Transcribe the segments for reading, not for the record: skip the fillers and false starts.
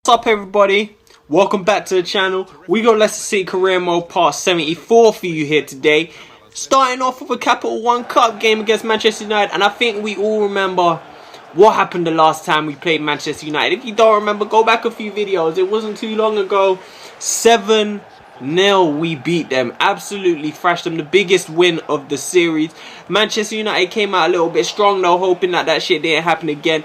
What's up everybody, welcome back to the channel. We got Leicester City career mode part 74 for you here today, starting off with a Capital One Cup game against Manchester United. And I think we all remember what happened the last time we played Manchester United. If you don't remember, go back a few videos. It wasn't too long ago. 7-0 we beat them, absolutely thrashed them, the biggest win of the series. Manchester United came out a little bit strong though, hoping that shit didn't happen again.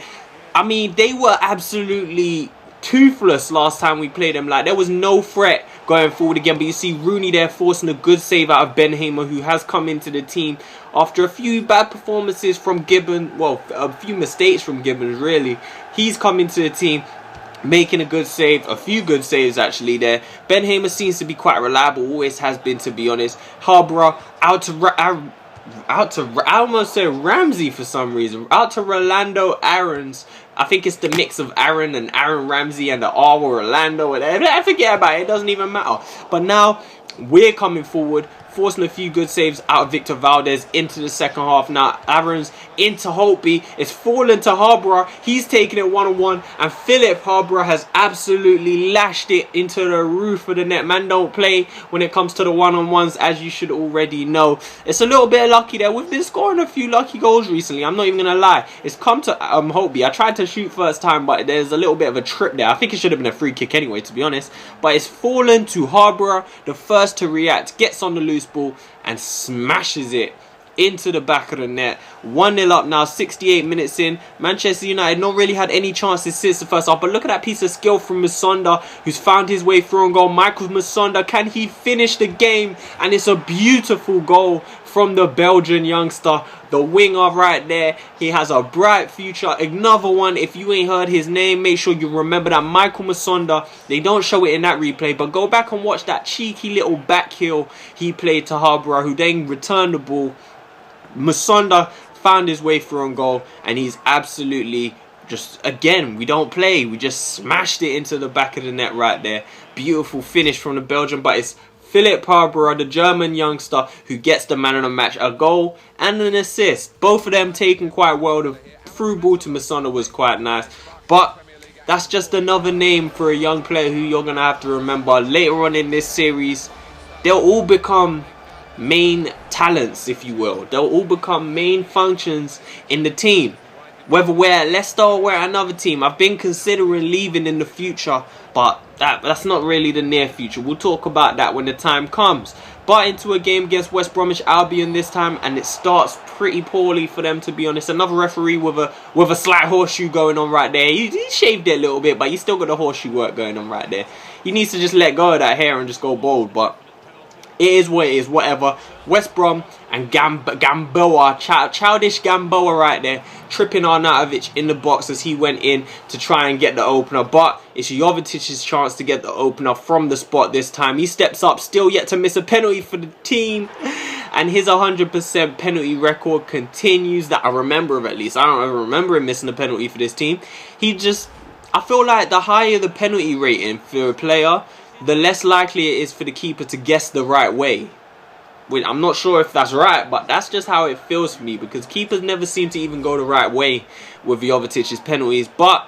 I mean, they were absolutely toothless last time we played them. Like, there was no threat going forward again. But you see Rooney there forcing a good save out of Ben Hamer, who has come into the team after a few bad performances from Gibbons. Well, a few mistakes from Gibbons, really. He's come into the team, making a good save, a few good saves actually there. Ben Hamer seems to be quite reliable, always has been, to be honest. Harborough out to I almost say Ramsey for some reason. Out to Rolando Aarons. I think it's the mix of Aaron and Aaron Ramsey and the R or Orlando. Whatever. I forget about it. It doesn't even matter. But now we're coming forward, forcing a few good saves out of Victor Valdez into the second half. Now Aarons into Holtby. It's fallen to Harborough. He's taking it one-on-one. And Philip Harborough has absolutely lashed it into the roof of the net. Man don't play when it comes to the one-on-ones, as you should already know. It's a little bit lucky there. We've been scoring a few lucky goals recently. I'm not even going to lie. It's come to Holtby. I tried to shoot first time, but there's a little bit of a trip there. I think it should have been a free kick anyway, to be honest. But it's fallen to Harborough, the first to react, gets on the loose ball and smashes it into the back of the net. 1-0 up now, 68 minutes in. Manchester United not really had any chances since the first half, but look at that piece of skill from Musonda, who's found his way through on goal. Michael Musonda, can he finish the game? And it's a beautiful goal from the Belgian youngster, the winger right there. He has a bright future. Another one, if you ain't heard his name, make sure you remember that. Michael Musonda. They don't show it in that replay, but go back and watch that cheeky little back heel he played to Harborough, who then returned the ball. Musonda found his way through on goal, and he's absolutely just, again, we don't play, we just smashed it into the back of the net right there. Beautiful finish from the Belgian, but it's Philip Harborough, the German youngster, who gets the man of the match, a goal and an assist. Both of them taken quite well. The through ball to Musonda was quite nice, but that's just another name for a young player who you're going to have to remember later on in this series. They'll all become main talents, if you will. They'll all become main functions in the team, whether we're at Leicester or we're at another team. I've been considering leaving in the future, but that's not really the near future. We'll talk about that when the time comes. But into a game against West Bromwich Albion this time, and it starts pretty poorly for them, to be honest. Another referee with a slight horseshoe going on right there. He shaved it a little bit, but he's still got the horseshoe work going on right there. He needs to just let go of that hair and just go bold, but it is what it is, whatever. West Brom and Gamboa, childish Gamboa right there, tripping Arnautovic in the box as he went in to try and get the opener. But it's Jovicic's chance to get the opener from the spot this time. He steps up, still yet to miss a penalty for the team. And his 100% penalty record continues, that I remember of at least. I don't ever remember him missing a penalty for this team. I feel like the higher the penalty rating for a player, the less likely it is for the keeper to guess the right way. I'm not sure if that's right, but that's just how it feels for me, because keepers never seem to even go the right way with Jovicic's penalties. But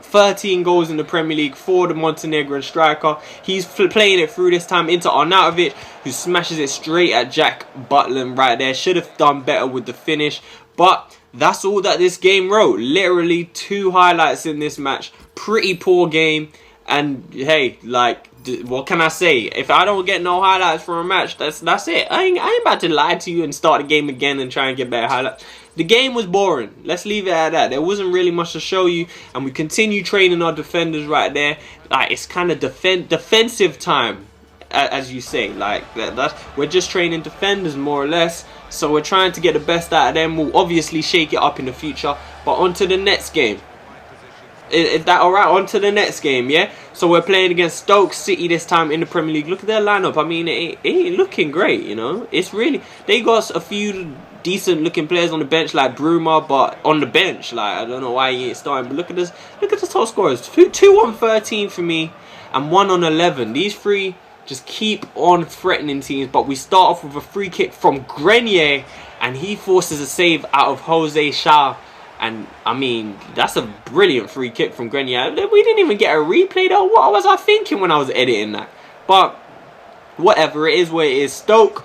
13 goals in the Premier League for the Montenegrin striker. He's playing it through this time into Arnautovic, who smashes it straight at Jack Butland right there. Should have done better with the finish, but that's all that this game wrote. Literally 2 highlights in this match. Pretty poor game. And hey, like, what can I say? If I don't get no highlights for a match, that's it. I ain't about to lie to you and start the game again and try and get better highlights. The game was boring. Let's leave it at that. There wasn't really much to show you, and we continue training our defenders right there. Like, it's kind of defensive time, as you say. Like, we're just training defenders more or less. So we're trying to get the best out of them. We'll obviously shake it up in the future. But on to the next game. Is that alright? On to the next game, yeah? So we're playing against Stoke City this time in the Premier League. Look at their lineup. I mean, it ain't looking great, you know? It's really... They got a few decent looking players on the bench, like Bruma, but on the bench, like, I don't know why he ain't starting. But look at this. Look at the top scorers. 2 on 13 for me and 1 on 11. These 3 just keep on threatening teams. But we start off with a free kick from Grenier, and he forces a save out of Jose Shaw. And, I mean, that's a brilliant free kick from Grenier. We didn't even get a replay, though. What was I thinking when I was editing that? But, whatever, it is what it is. Stoke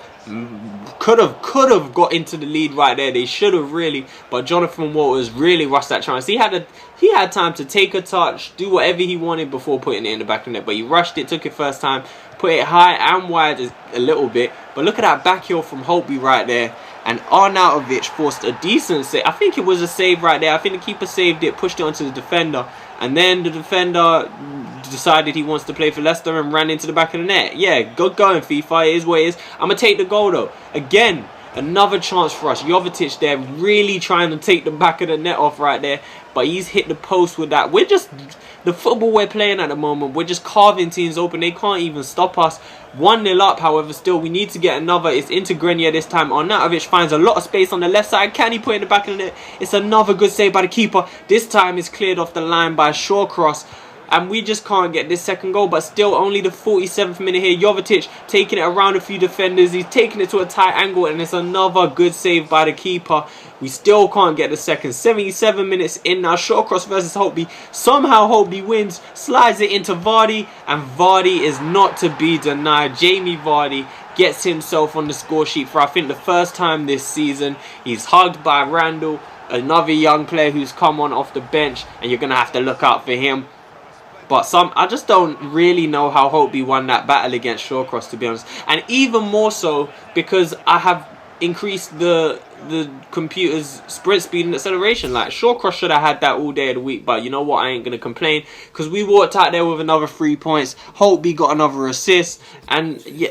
could have got into the lead right there. They should have really. But Jonathan Walters really rushed that chance. He had time to take a touch, do whatever he wanted before putting it in the back of the net. But he rushed it, took it first time, put it high and wide a little bit. But look at that back heel from Holtby right there. And Arnautovic forced a decent save. I think it was a save right there. I think the keeper saved it, pushed it onto the defender. And then the defender decided he wants to play for Leicester and ran into the back of the net. Yeah, good going, FIFA. It is what it is. I'm going to take the goal, though. Again, another chance for us. Jovetic there really trying to take the back of the net off right there. But he's hit the post with that. We're just... The football we're playing at the moment, we're just carving teams open. They can't even stop us. 1-0 up, however, still, we need to get another. It's into Grenier this time. Arnautovic finds a lot of space on the left side. Can he put it in the back of the net? It's another good save by the keeper. This time it's cleared off the line by Shawcross. And we just can't get this second goal. But still, only the 47th minute here. Jovetic taking it around a few defenders. He's taking it to a tight angle. And it's another good save by the keeper. We still can't get the second. 77 minutes in now. Shawcross versus Holtby. Somehow Holtby wins. Slides it into Vardy. And Vardy is not to be denied. Jamie Vardy gets himself on the score sheet for, I think, the first time this season. He's hugged by Randall. Another young player who's come on off the bench. And you're going to have to look out for him. But I just don't really know how Holtby won that battle against Shawcross, to be honest. And even more so because I have increased the computer's sprint speed and acceleration. Like, Shawcross should have had that all day of the week. But you know what? I ain't going to complain. Because we walked out there with another 3 points. Holtby got another assist. And yeah,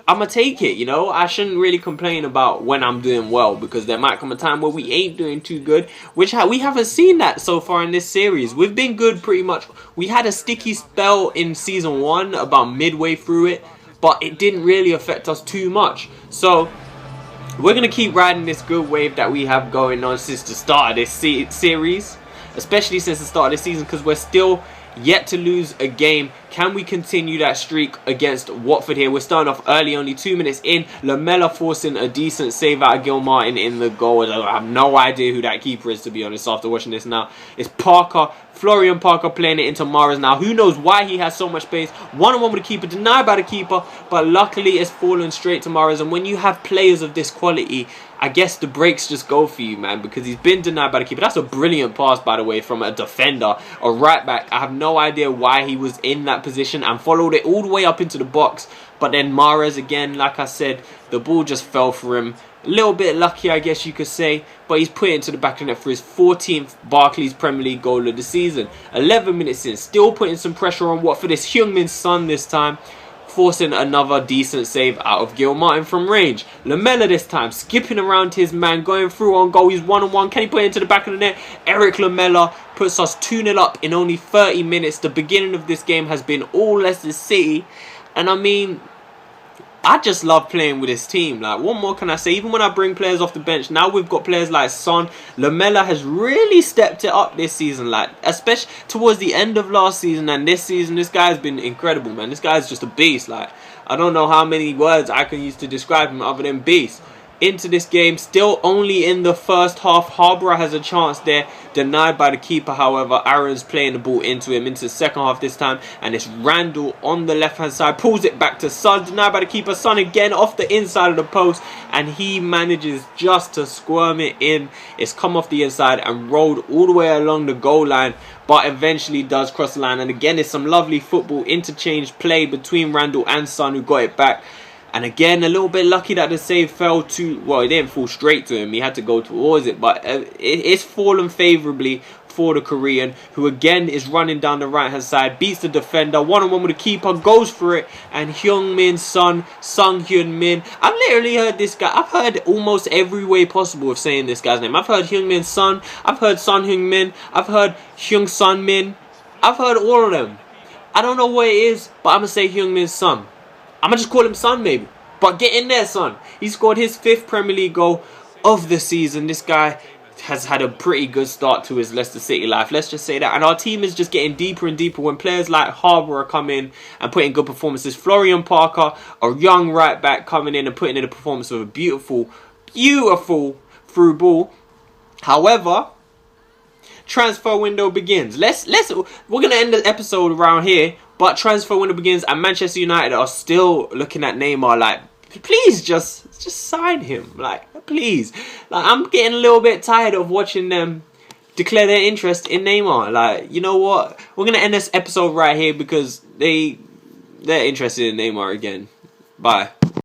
I'm going to take it, you know. I shouldn't really complain about when I'm doing well. Because there might come a time where we ain't doing too good. Which we haven't seen that so far in this series. We've been good pretty much. We had a sticky spell in Season 1 about midway through it. But it didn't really affect us too much. So we're going to keep riding this good wave that we have going on since the start of this series. Especially since the start of this season, because we're still yet to lose a game. Can we continue that streak against Watford here? We're starting off early, only 2 minutes in. Lamela forcing a decent save out of Gil Martin in the goal. I have no idea who that keeper is, to be honest, after watching this now. It's Parker, Florian Parker playing it into Mahrez now. Who knows why he has so much space. 1-on-1 with the keeper, denied by the keeper. But luckily it's fallen straight to Mahrez. And when you have players of this quality, I guess the breaks just go for you, man, because he's been denied by the keeper. That's a brilliant pass, by the way, from a defender, a right back. I have no idea why he was in that position and followed it all the way up into the box. But then Mahrez, again, like I said, the ball just fell for him. A little bit lucky, I guess you could say, but he's put it into the back of the net for his 14th Barclays Premier League goal of the season. 11 minutes in, still putting some pressure on Watford. It's Heung-min Son this time, forcing another decent save out of Gil Martin from range. Lamela this time, skipping around his man, going through on goal. He's 1-on-1. Can he put it into the back of the net? Eric Lamela puts us 2-0 up in only 30 minutes. The beginning of this game has been all Leicester City. And I mean, I just love playing with this team. Like, what more can I say? Even when I bring players off the bench, now we've got players like Son. Lamela has really stepped it up this season. Like, especially towards the end of last season and this season, this guy's been incredible, man. This guy's just a beast. Like, I don't know how many words I can use to describe him other than beast. Into this game, still only in the first half. Harborough has a chance there, denied by the keeper. However, Aaron's playing the ball into him into the second half this time, and it's Randall on the left hand side, pulls it back to Son, denied by the keeper. Son again off the inside of the post, and he manages just to squirm it in. It's come off the inside and rolled all the way along the goal line, but eventually does cross the line. And again, it's some lovely football interchange play between Randall and Son, who got it back. And again, a little bit lucky that the save fell to... Well, it didn't fall straight to him. He had to go towards it. But it's fallen favourably for the Korean, who again is running down the right-hand side. Beats the defender. 1-on-1 with the keeper. Goes for it. And Heung-min Son. Sung Hyun-min. I've literally heard this guy. I've heard almost every way possible of saying this guy's name. I've heard Heung-min Son. I've heard Son Heung-min. I've heard Hyung Sun Min. I've heard all of them. I don't know what it is, but I'm going to say Heung-min Son. I'm going to just call him Son, maybe. But get in there, Son. He scored his 5th Premier League goal of the season. This guy has had a pretty good start to his Leicester City life. Let's just say that. And our team is just getting deeper and deeper when players like Harborough come in and put in good performances. Florian Parker, a young right back, coming in and putting in a performance of a beautiful, beautiful through ball. However, transfer window begins. We're gonna end the episode around here, but transfer window begins, and Manchester United are still looking at Neymar like, please just sign him, like, please. Like, I'm getting a little bit tired of watching them declare their interest in Neymar. Like, you know what? We're gonna end this episode right here because they're interested in Neymar again. Bye.